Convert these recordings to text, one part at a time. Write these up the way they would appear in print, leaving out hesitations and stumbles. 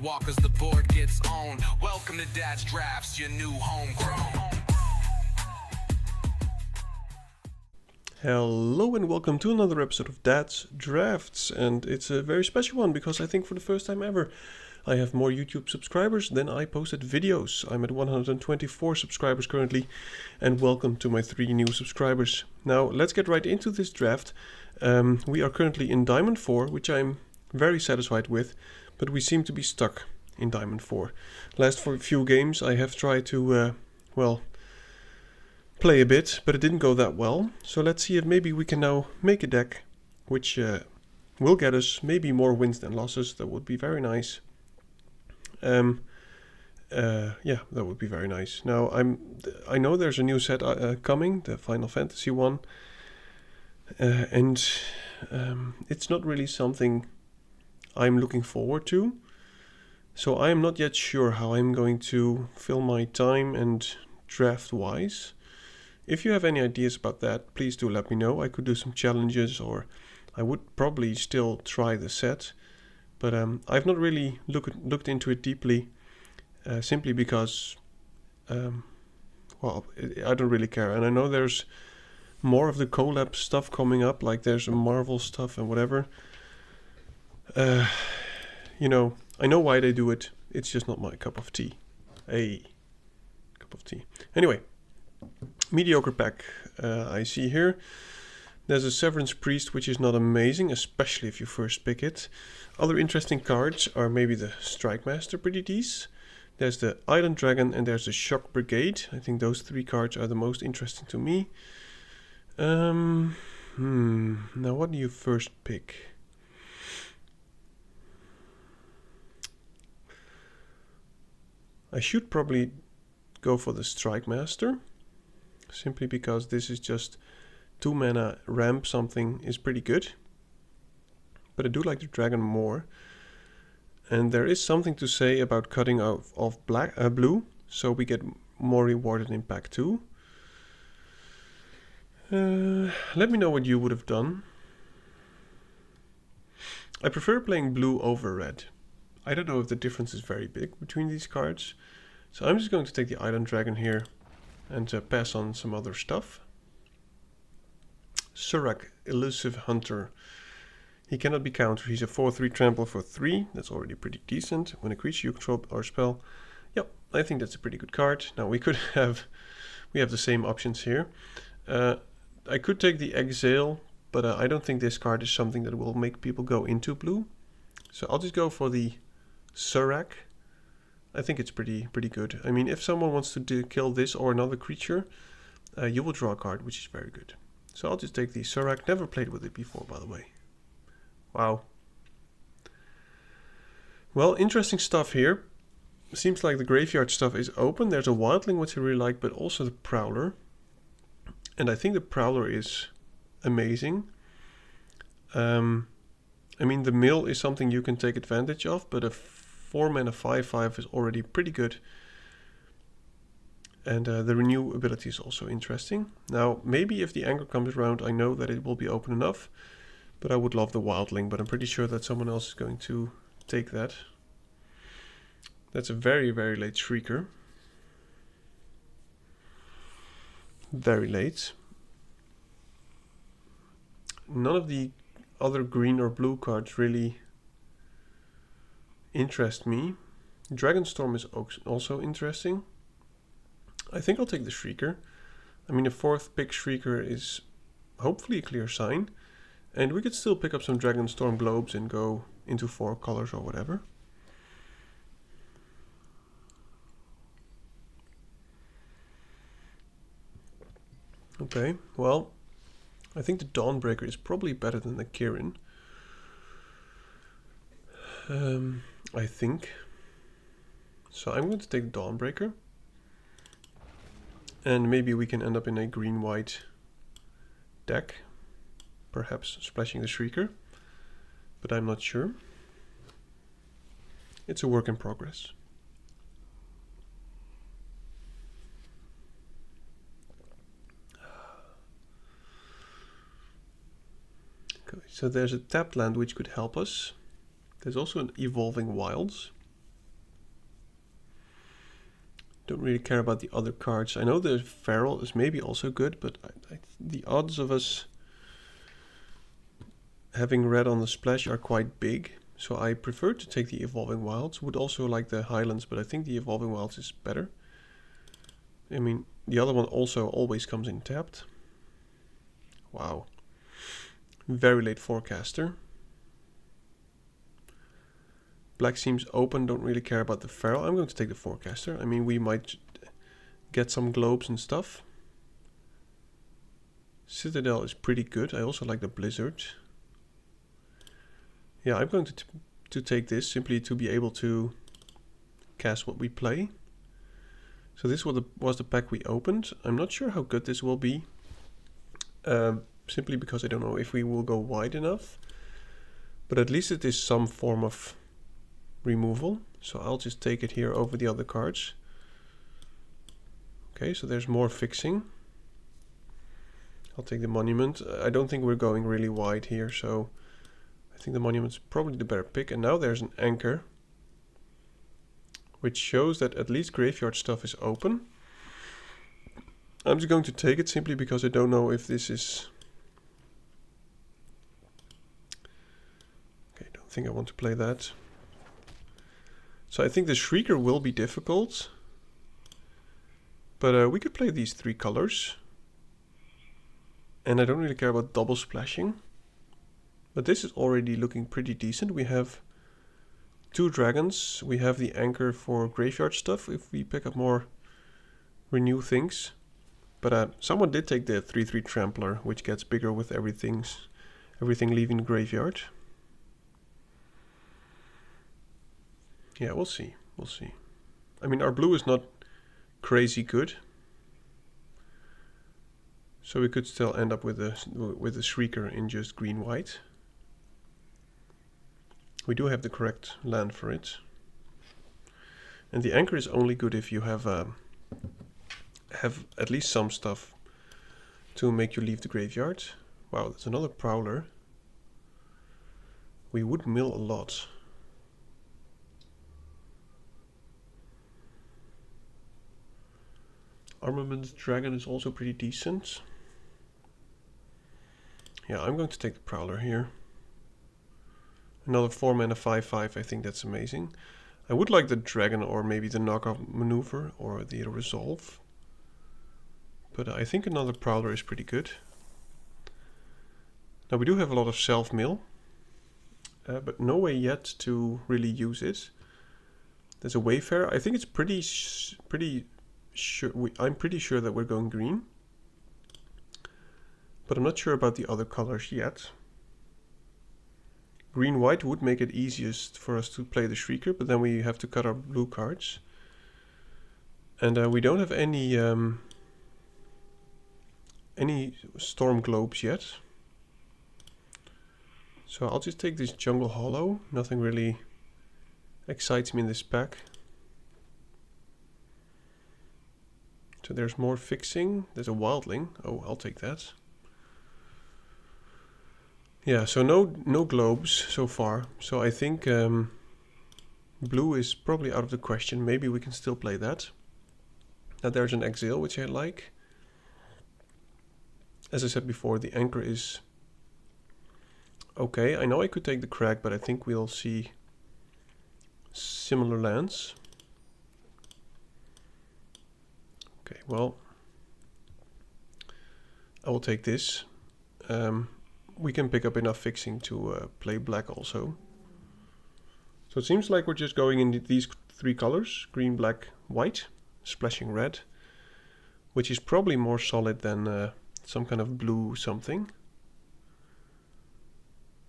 walk as the board gets owned. Welcome to Dad's Drafts, your new homegrown. Hello and welcome to another episode of Dad's Drafts, and it's a very special one because I think for the first time ever I have more YouTube subscribers than I posted videos. I'm at 124 subscribers currently, and welcome to my 3 new subscribers. Now let's get right into this draft. We are currently in Diamond 4, which I'm very satisfied with, but we seem to be stuck in Diamond 4. Last few games I have tried to, play a bit, but it didn't go that well. So let's see if maybe we can now make a deck which will get us maybe more wins than losses. That would be very nice. Yeah, that would be very nice. Now I know there's a new set coming, the Final Fantasy one, and it's not really something I'm looking forward to. So I am not yet sure how I'm going to fill my time and draft wise. If you have any ideas about that, please do let me know. I could do some challenges, or I would probably still try the set. But I've not really looked into it deeply, simply because, I don't really care. And I know there's more of the collab stuff coming up, like there's a Marvel stuff and whatever. You know, I know why they do it. It's just not my cup of tea. Anyway. Mediocre pack I see here. There's a Severance Priest, which is not amazing, especially if you first pick it. Other interesting cards are maybe the Strike Master, pretty decent. There's the Island Dragon and there's the Shock Brigade. I think those 3 cards are the most interesting to me. Now what do you first pick? I should probably go for the Strike Master, simply because this is just 2 mana ramp something is pretty good. But I do like the dragon more. And there is something to say about cutting off blue, so we get more rewarded in pack 2. Let me know what you would have done. I prefer playing blue over red. I don't know if the difference is very big between these cards. So I'm just going to take the Island Dragon here and pass on some other stuff. Surak, Elusive Hunter. He cannot be countered. He's a 4/3 trample for 3. That's already pretty decent. When a creature you control or spell. Yep, I think that's a pretty good card. Now we have the same options here. I could take the Exile, but I don't think this card is something that will make people go into blue. So I'll just go for the Surak. I think it's pretty good. I mean, if someone wants to kill this or another creature, you will draw a card, which is very good. So I'll just take the Surak. Never played with it before, by the way. Wow. Well, interesting stuff here. Seems like the graveyard stuff is open. There's a Wildling, which I really like, but also the Prowler. And I think the Prowler is amazing. I mean, the mill is something you can take advantage of, but a 4 mana 5/5 is already pretty good. And the renew ability is also interesting. Now, maybe if the anger comes around, I know that it will be open enough. But I would love the Wildling, but I'm pretty sure that someone else is going to take that. That's a very, very late Shrieker. Very late. None of the other green or blue cards really interest me. Dragonstorm is also interesting. I think I'll take the Shrieker. I mean, a 4th pick Shrieker is hopefully a clear sign. And we could still pick up some Dragonstorm Globes and go into 4 colors or whatever. Okay, well, I think the Dawnbreaker is probably better than the Kirin. I think. So I'm going to take the Dawnbreaker. And maybe we can end up in a green-white deck. Perhaps splashing the Shrieker. But I'm not sure. It's a work in progress. Okay, so there's a tapped land which could help us. There's also an Evolving Wilds. Don't really care about the other cards. I know the Feral is maybe also good, but the odds of us having red on the splash are quite big. So I prefer to take the Evolving Wilds. Would also like the Highlands, but I think the Evolving Wilds is better. I mean, the other one also always comes in tapped. Wow. Very late Forecaster. Black seems open, don't really care about the Feral. I'm going to take the Forecaster. I mean, we might get some globes and stuff. Citadel is pretty good. I also like the Blizzard. Yeah, I'm going to take this simply to be able to cast what we play. So this was the pack we opened. I'm not sure how good this will be. Simply because I don't know if we will go wide enough. But at least it is some form of removal. So I'll just take it here over the other cards. Okay, so there's more fixing. I'll take the Monument. I don't think we're going really wide here, so I think the Monument's probably the better pick. And now there's an Anchor, which shows that at least graveyard stuff is open. I'm just going to take it simply because I don't know if this is... Okay, I don't think I want to play that. So I think the Shrieker will be difficult. But we could play these 3 colors. And I don't really care about double splashing. But this is already looking pretty decent. We have 2 dragons. We have the Anchor for graveyard stuff if we pick up more renew things. But someone did take the 3/3 Trampler, which gets bigger with everything leaving the graveyard. Yeah, we'll see. We'll see. I mean, our blue is not crazy good. So we could still end up with a Shrieker in just green-white. We do have the correct land for it. And the Anchor is only good if you have at least some stuff to make you leave the graveyard. Wow, there's another Prowler. We would mill a lot. Armament Dragon is also pretty decent. Yeah, I'm going to take the Prowler here. Another 4-mana 5/5, I think that's amazing. I would like the Dragon or maybe the Knockoff Maneuver or the Resolve. But I think another Prowler is pretty good. Now we do have a lot of self-mill. But no way yet to really use it. There's a Wayfarer. I think it's pretty sure. I'm pretty sure that we're going green. But I'm not sure about the other colors yet. Green-white would make it easiest for us to play the Shrieker, but then we have to cut our blue cards. And we don't have any Storm Globes yet. So I'll just take this Jungle Hollow. Nothing really excites me in this pack. So there's more fixing. There's a Wildling. Oh, I'll take that. Yeah, so no globes so far. So I think blue is probably out of the question. Maybe we can still play that. Now there's an Exile, which I like. As I said before, the Anchor is okay. I know I could take the Crag, but I think we'll see similar lands. Okay, well, I will take this. We can pick up enough fixing to play black also. So it seems like we're just going in these 3 colors, green, black, white, splashing red, which is probably more solid than some kind of blue something.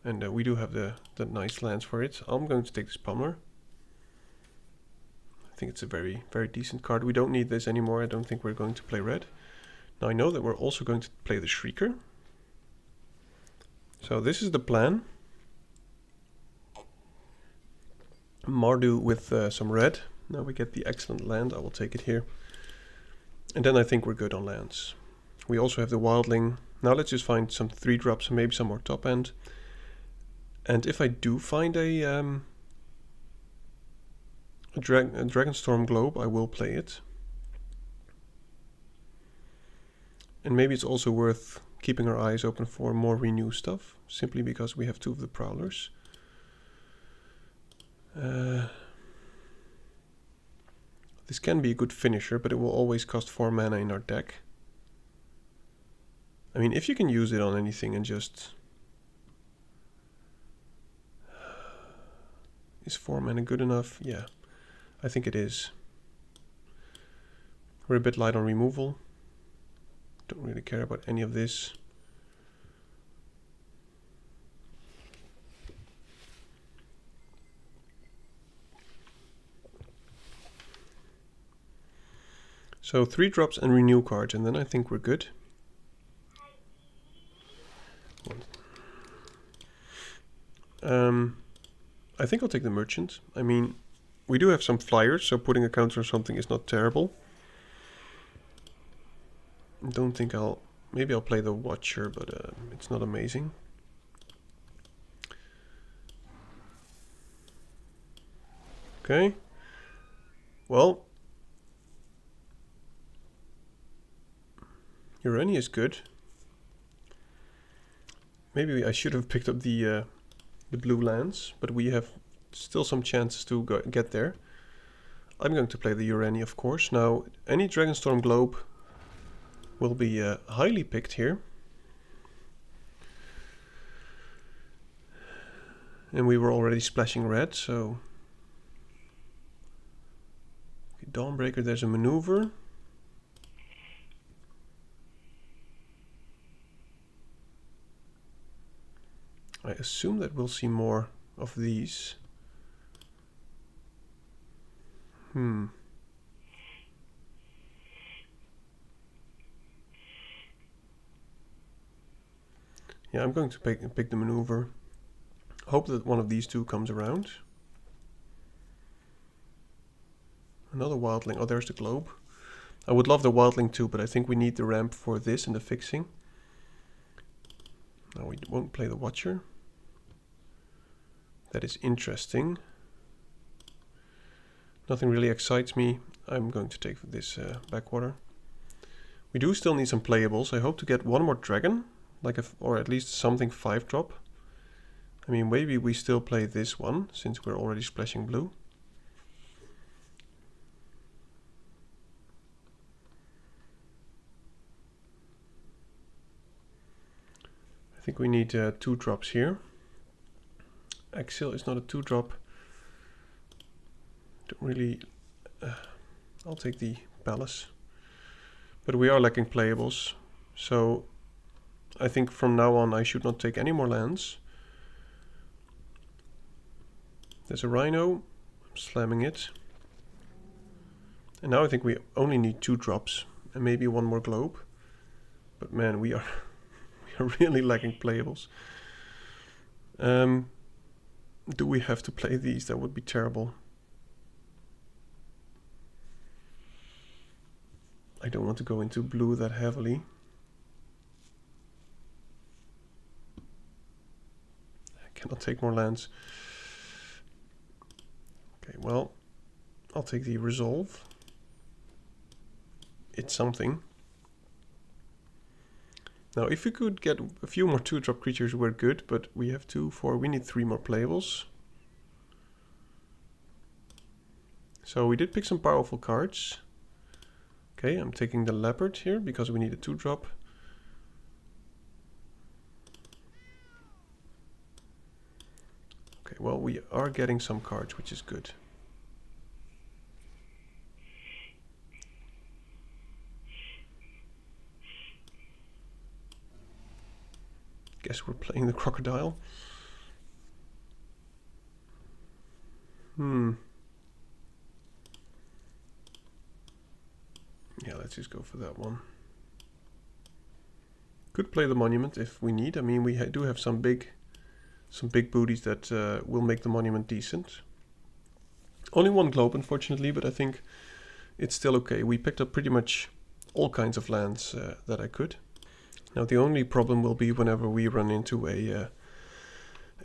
And we do have the nice lands for it. I'm going to take this Pummeler. I think it's a very, very decent card. We don't need this anymore. I don't think we're going to play red. Now I know that we're also going to play the Shrieker. So this is the plan. Mardu with some red. Now we get the excellent land. I will take it here. And then I think we're good on lands. We also have the Wildling. Now let's just find some 3-drops and maybe some more top end. And if I do find a Dragonstorm Globe, I will play it. And maybe it's also worth keeping our eyes open for more renew stuff, simply because we have 2 of the Prowlers. This can be a good finisher, but it will always cost 4 mana in our deck. I mean, if you can use it on anything and just... Is 4 mana good enough? Yeah, I think it is. We're a bit light on removal. Don't really care about any of this. So 3 drops and renew cards, and then I think we're good. I think I'll take the merchant. I mean, we do have some flyers, so putting a counter on something is not terrible. I don't think maybe I'll play the Watcher, but it's not amazing. Okay. Well, Ureni is good. Maybe I should have picked up the blue lands, but we have still some chances to get there. I'm going to play the Ureni, of course. Now, any Dragonstorm Globe will be highly picked here. And we were already splashing red, so... Okay, Dawnbreaker, there's a maneuver. I assume that we'll see more of these. Yeah, I'm going to pick the maneuver. Hope that one of these 2 comes around. Another Wildling. Oh, there's the Globe. I would love the Wildling too, but I think we need the ramp for this and the fixing. Now we won't play the Watcher. That is interesting. Nothing really excites me. I'm going to take this backwater. We do still need some playables. I hope to get one more dragon, or at least something 5-drop. I mean, maybe we still play this one, since we're already splashing blue. I think we need 2 drops here. Exile is not a 2-drop. Don't really... I'll take the Palace. But we are lacking playables. So I think from now on I should not take any more lands. There's a Rhino. I'm slamming it. And now I think we only need 2 drops. And maybe 1 more Globe. But man, we are really lacking playables. Do we have to play these? That would be terrible. I don't want to go into blue that heavily. I cannot take more lands. Okay, well, I'll take the Resolve. It's something. Now, if we could get a few more 2-drop creatures, we're good, but we have 2, 4, we need 3 more playables. So we did pick some powerful cards. Okay, I'm taking the Leopard here because we need a 2-drop. Okay, well, we are getting some cards, which is good. Guess we're playing the Crocodile. Yeah, let's just go for that one. Could play the Monument if we need. I mean, we do have some big booties that will make the Monument decent. Only 1 Globe, unfortunately, but I think it's still okay. We picked up pretty much all kinds of lands that I could. Now the only problem will be whenever we run into a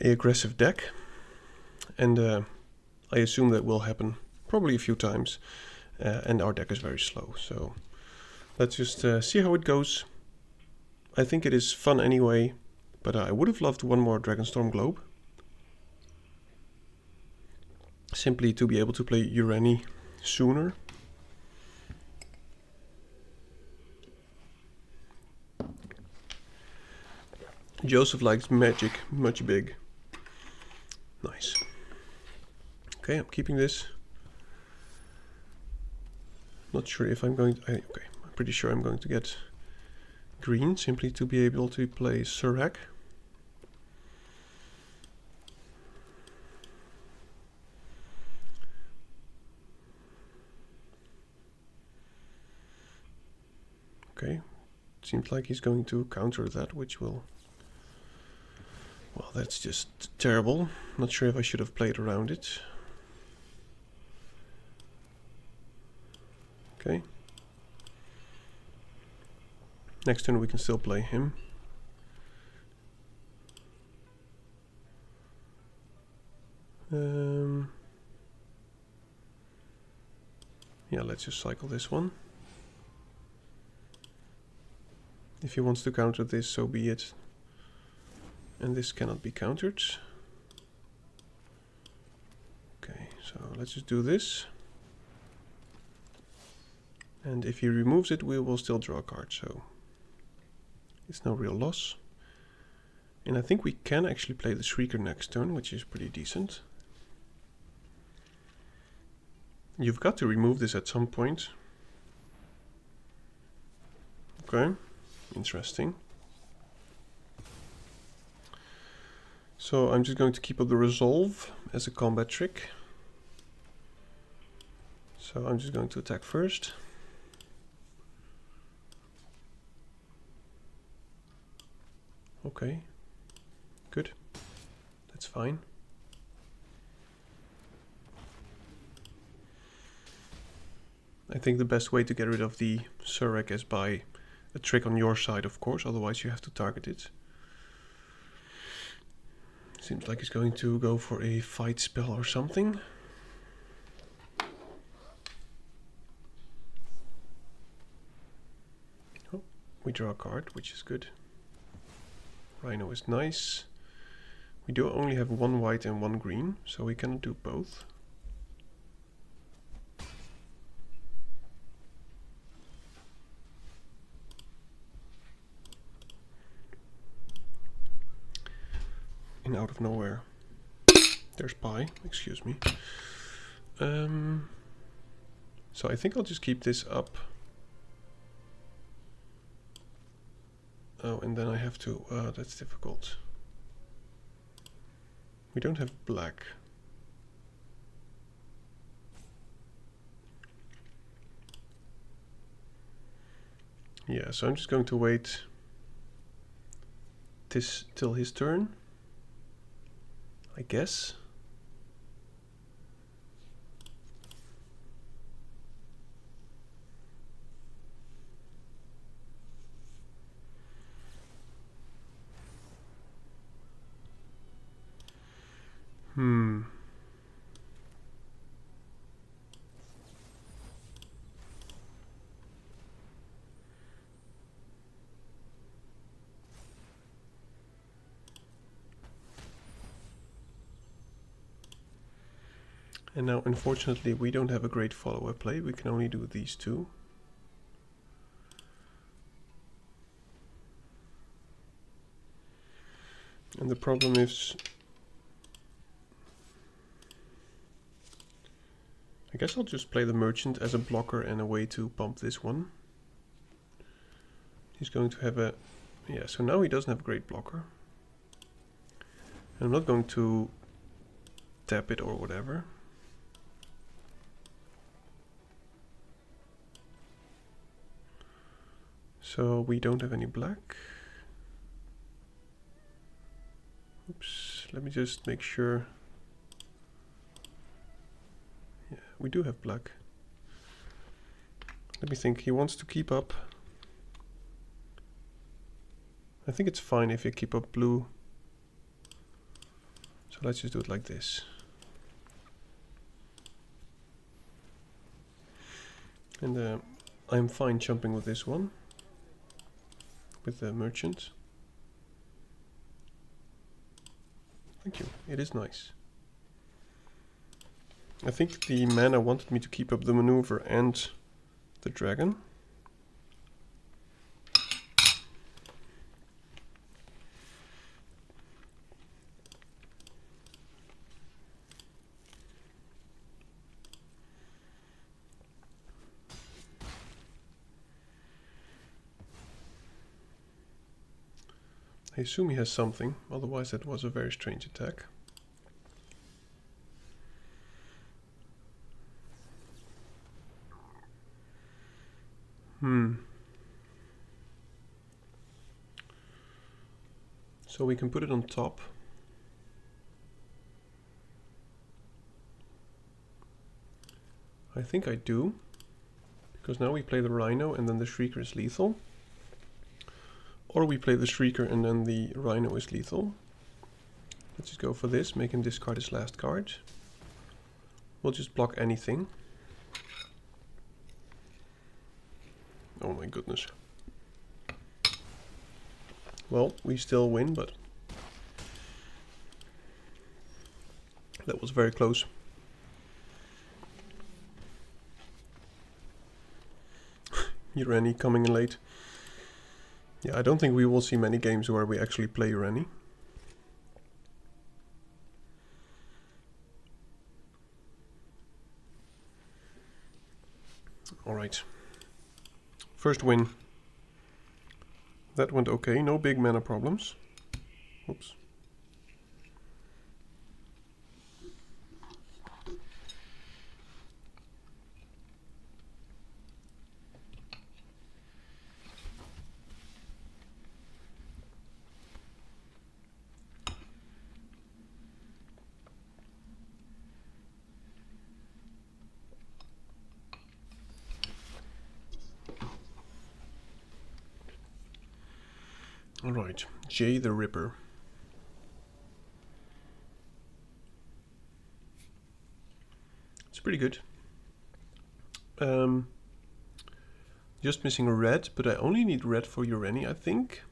aggressive deck, and I assume that will happen probably a few times, and our deck is very slow. So let's just see how it goes. I think it is fun anyway, but I would have loved one more Dragonstorm Globe. Simply to be able to play Ureni sooner. Joseph likes magic, much big. Nice. Okay, I'm keeping this. Not sure if I'm going to... okay, I'm pretty sure I'm going to get green, simply to be able to play Surak. Okay, seems like he's going to counter that, which will... well, that's just terrible. Not sure if I should have played around it. Okay. Next turn we can still play him. Yeah, let's just cycle this one. If he wants to counter this, so be it. And this cannot be countered. Okay, so let's just do this. And if he removes it, we will still draw a card, so it's no real loss. And I think we can actually play the Shrieker next turn, which is pretty decent. You've got to remove this at some point. Okay, interesting. So I'm just going to keep up the Resolve as a combat trick. So I'm just going to attack first. Okay, good. That's fine. I think the best way to get rid of the Surak is by a trick on your side, of course, otherwise you have to target it. Seems like he's going to go for a fight spell or something. Oh, we draw a card, which is good. Rhino is nice. We do only have one white and one green, so we cannot do both. And out of nowhere, there's Pi, excuse me. So I think I'll just keep this up. Oh, and then I have to, that's difficult. We don't have black. Yeah, so I'm just going to wait this till his turn, I guess. And now, unfortunately, we don't have a great follow-up play. We can only do these two. And the problem is, I guess I'll just play the Merchant as a blocker and a way to pump this one. He's going to have a, yeah, so now he doesn't have a great blocker. And I'm not going to tap it or whatever. So we don't have any black. Oops, let me just make sure. Yeah, we do have black. Let me think, he wants to keep up. I think it's fine if you keep up blue. So let's just do it like this. And I'm fine jumping with this one. with the merchant. Thank you. It is nice. I think the mana wanted me to keep up the maneuver and the dragon. I assume he has something, otherwise that was a very strange attack. So we can put it on top. I think I do, because now we play the Rhino and then the Shrieker is lethal. Or we play the Shrieker and then the Rhino is lethal. Let's just go for this, make him discard his last card. We'll just block anything. Oh my goodness. Well, we still win, but that was very close. Ureni coming in late. Yeah, I don't think we will see many games where we actually play Ureni. Alright. First win. That went okay, no big mana problems. Oops. Alright, Jay the Ripper. It's pretty good. Just missing a red, but I only need red for Ureni, I think.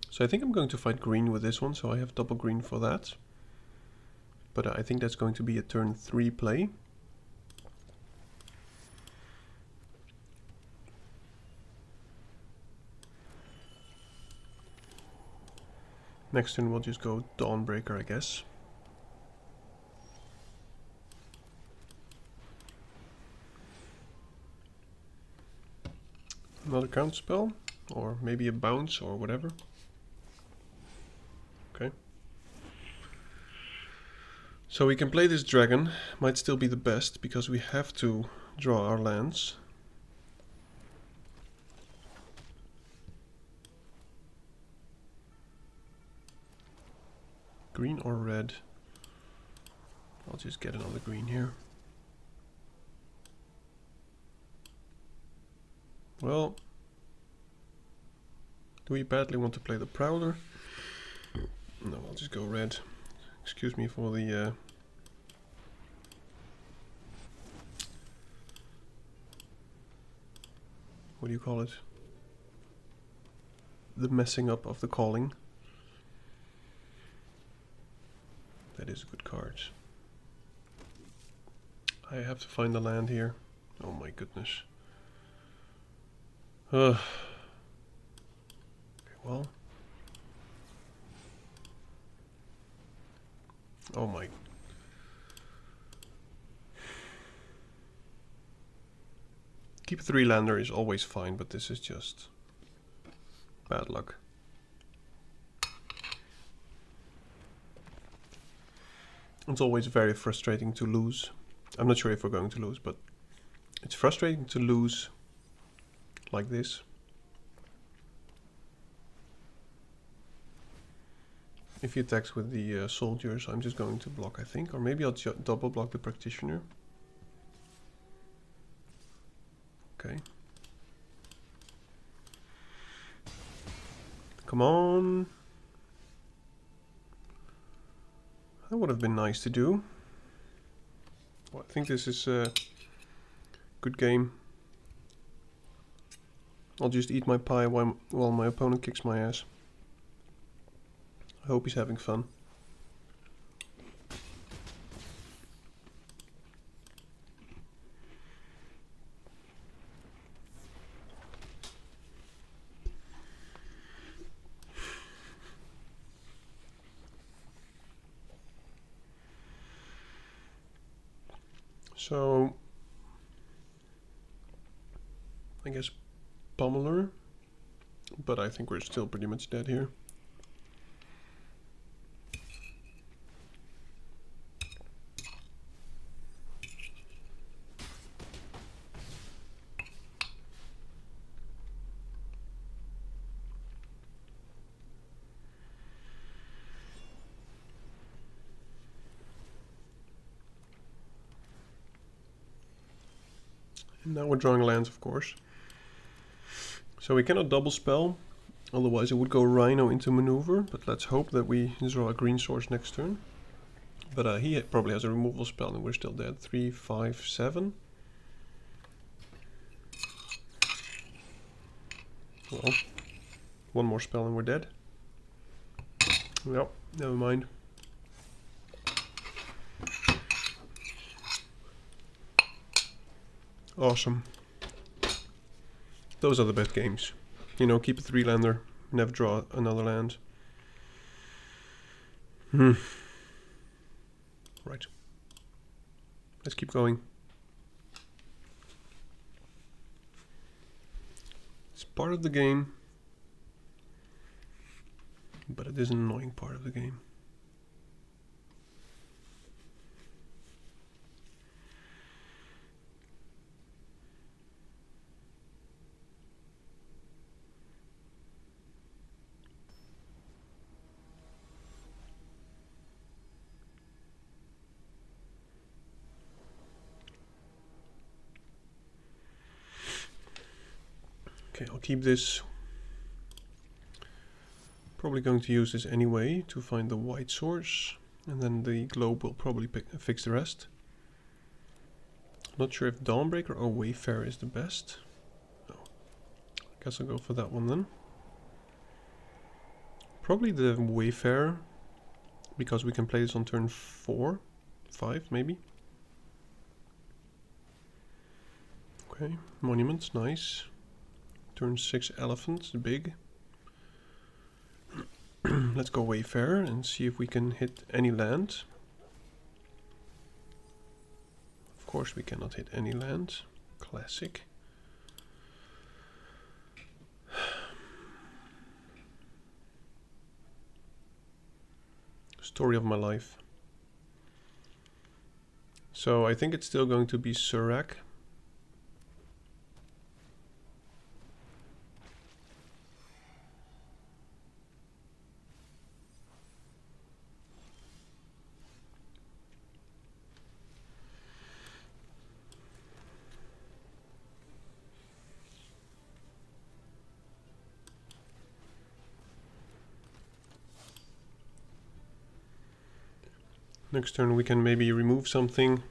So I think I'm going to fight green with this one, so I have double green for that. But I think that's going to be a turn 3 play. Next turn we'll just go Dawnbreaker, I guess. Another counter spell, or maybe a bounce or whatever. Okay. So we can play this dragon, might still be the best because we have to draw our lands. Green or red? I'll just get another green here. Well, do we badly want to play the Prowler? No, I'll just go red. Excuse me for the what do you call it? The messing up of the calling. That is a good card. I have to find the land here. Oh my goodness. Okay, well. Oh my. Keep 3-lander is always fine, but this is just bad luck. It's always very frustrating to lose. I'm not sure if we're going to lose, but it's frustrating to lose like this. If he attacks with the soldiers, I'm just going to block, I think. Or maybe I'll double block the practitioner. Okay. Come on. That would have been nice to do. Well, I think this is a good game. I'll just eat my pie while my opponent kicks my ass. I hope he's having fun. So, I guess Pummeler, but I think we're still pretty much dead here. And now we're drawing lands, of course. So we cannot double spell, otherwise it would go Rhino into maneuver, but let's hope that we draw a green source next turn. But he probably has a removal spell and we're still dead. 3, 5, 7. Well, one more spell and we're dead. Yep, never mind. Awesome. Those are the best games. You know, keep a 3-lander, never draw another land. Right. Let's keep going. It's part of the game, but it is an annoying part of the game. Okay, I'll keep this. Probably going to use this anyway to find the white source, and then the globe will probably fix the rest. Not sure if Dawnbreaker or Wayfarer is the best. No. I guess I'll go for that one then. Probably the Wayfarer, because we can play this on turn 4, 5 maybe. Okay, Monuments, nice. Turn 6 Elephants, big. Let's go Wayfarer and see if we can hit any land. Of course we cannot hit any land. Classic. Story of my life. So I think it's still going to be Surak. Next turn we can maybe remove something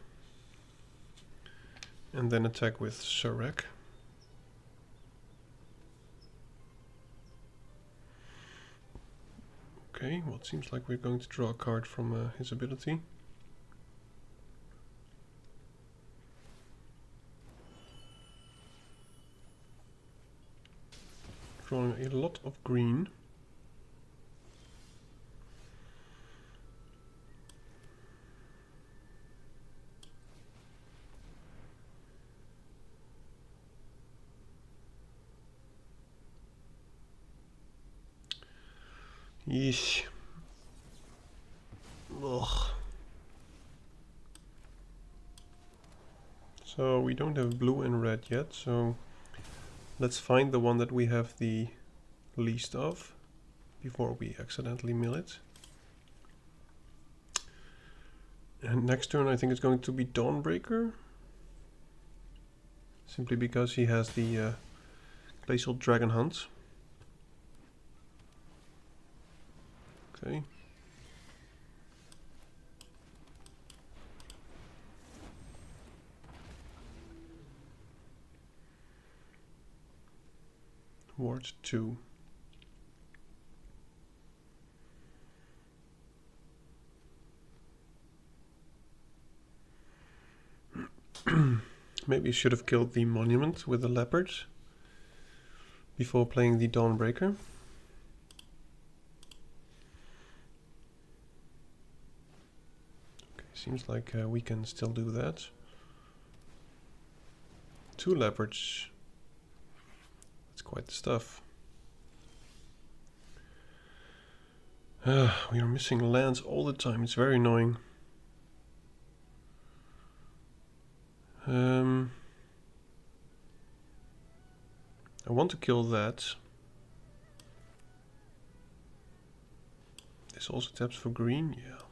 and then attack with Surak. Okay, well it seems like we're going to draw a card from his ability. Drawing a lot of green. Yeesh. Ugh. So we don't have blue and red yet, so let's find the one that we have the least of before we accidentally mill it. And next turn I think it's going to be Dawnbreaker. Simply because he has the Glacial Dragon Hunt. Okay. Ward 2. Maybe I should have killed the monument with the leopard before playing the Dawnbreaker. Okay, seems like we can still do that. 2 leopards. That's quite the stuff. We are missing lands all the time. It's very annoying. I want to kill that. This also taps for green, yeah.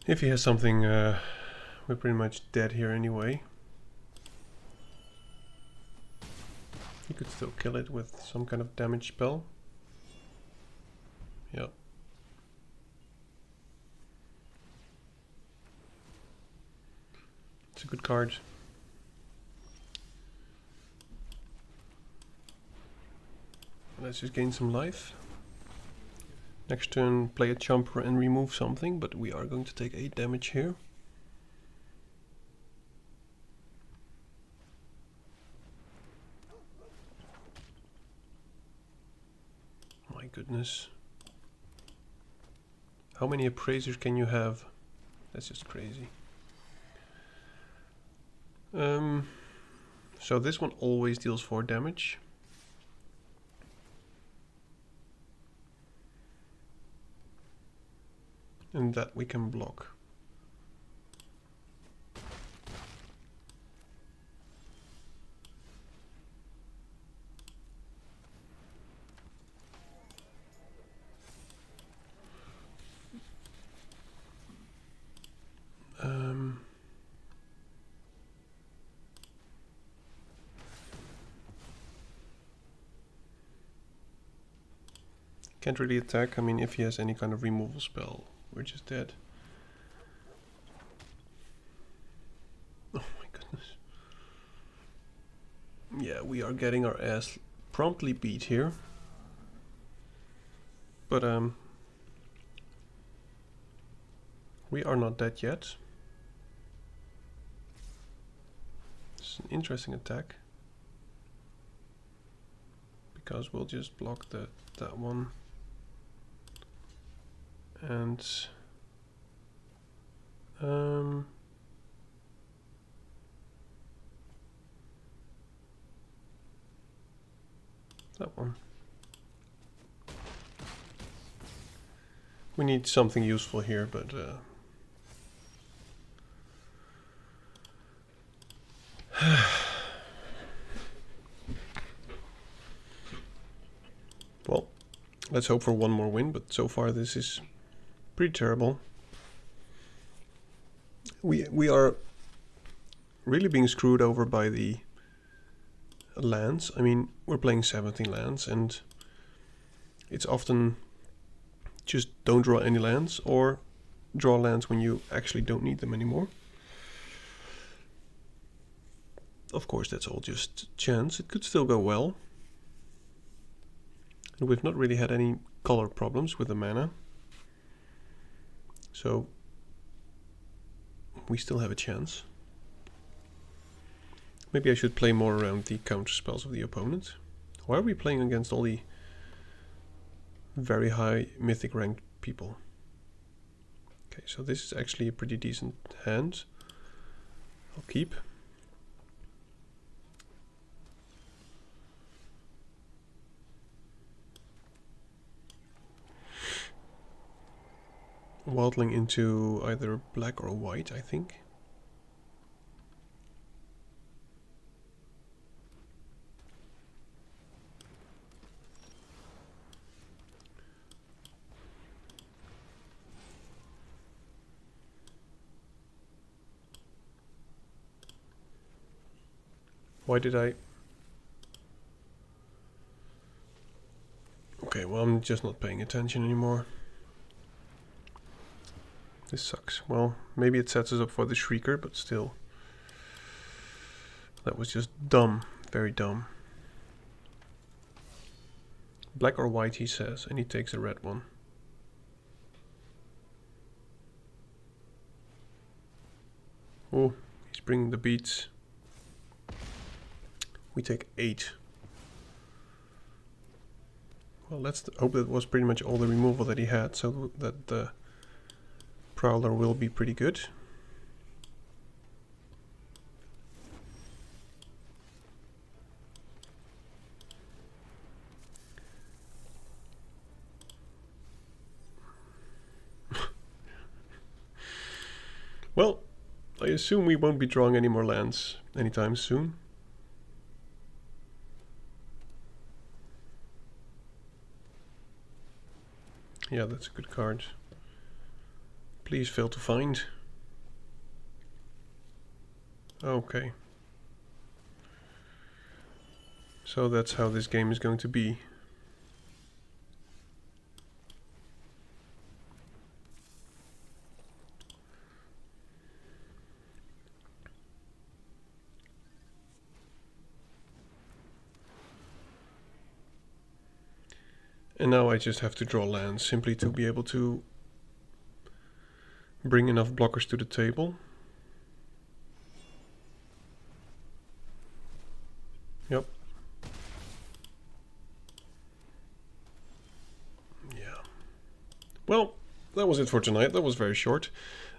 If he has something, we're pretty much dead here anyway. He could still kill it with some kind of damage spell. Yeah. It's a good card. Let's just gain some life. Next turn, play a chomper and remove something, but we are going to take 8 damage here. My goodness. How many appraisers can you have? That's just crazy. So this one always deals 4 damage. And that we can block. Can't really attack. I mean, if he has any kind of removal spell, we're just dead. Oh my goodness. Yeah, we are getting our ass promptly beat here. But we are not dead yet. It's an interesting attack. Because we'll just block that one. And that one. We need something useful here, but well, let's hope for one more win, but so far this is pretty terrible. We are really being screwed over by the lands. I mean, we're playing 17 lands, and it's often just don't draw any lands, or draw lands when you actually don't need them anymore. Of course, that's all just chance. It could still go well. And we've not really had any color problems with the mana. So we still have a chance. Maybe I should play more around the counter spells of the opponent. Why are we playing against all the very high mythic ranked people? Okay, so this is actually a pretty decent hand. I'll keep. Wildling into either black or white, I think. Why did I... Okay, well, I'm just not paying attention anymore. This sucks. Well, maybe it sets us up for the Shrieker, but still. That was just dumb. Very dumb. Black or white, he says, and he takes a red one. Oh, he's bringing the beats. We take 8. Well, let's hope that was pretty much all the removal that he had, so that the Prowler will be pretty good. Well, I assume we won't be drawing any more lands anytime soon. Yeah, that's a good card. Please fail to find. Okay. So that's how this game is going to be. And now I just have to draw lands, simply to be able to bring enough blockers to the table. Yep. Yeah. Well, that was it for tonight. That was very short.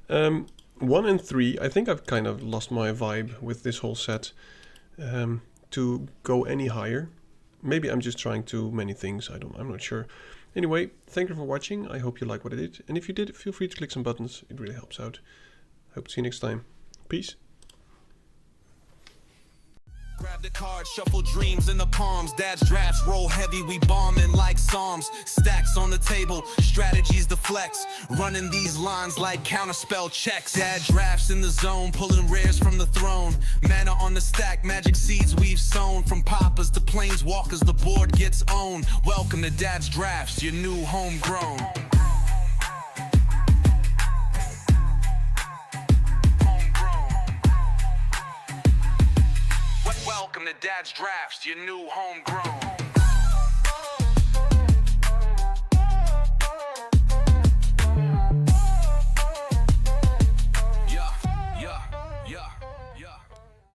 1 and 3, I think I've kind of lost my vibe with this whole set to go any higher. Maybe I'm just trying too many things, I'm not sure. Anyway, thank you for watching, I hope you like what I did, and if you did, feel free to click some buttons, it really helps out. Hope to see you next time. Peace. Grab the card, shuffle dreams in the palms. Dad's drafts roll heavy, we bombing like psalms. Stacks on the table, strategies to flex. Running these lines like counterspell checks. Dad drafts in the zone, pulling rares from the throne. Mana on the stack, magic seeds we've sown. From poppers to planeswalkers, the board gets owned. Welcome to Dad's drafts, your new homegrown. Welcome to Dad's drafts, your new homegrown.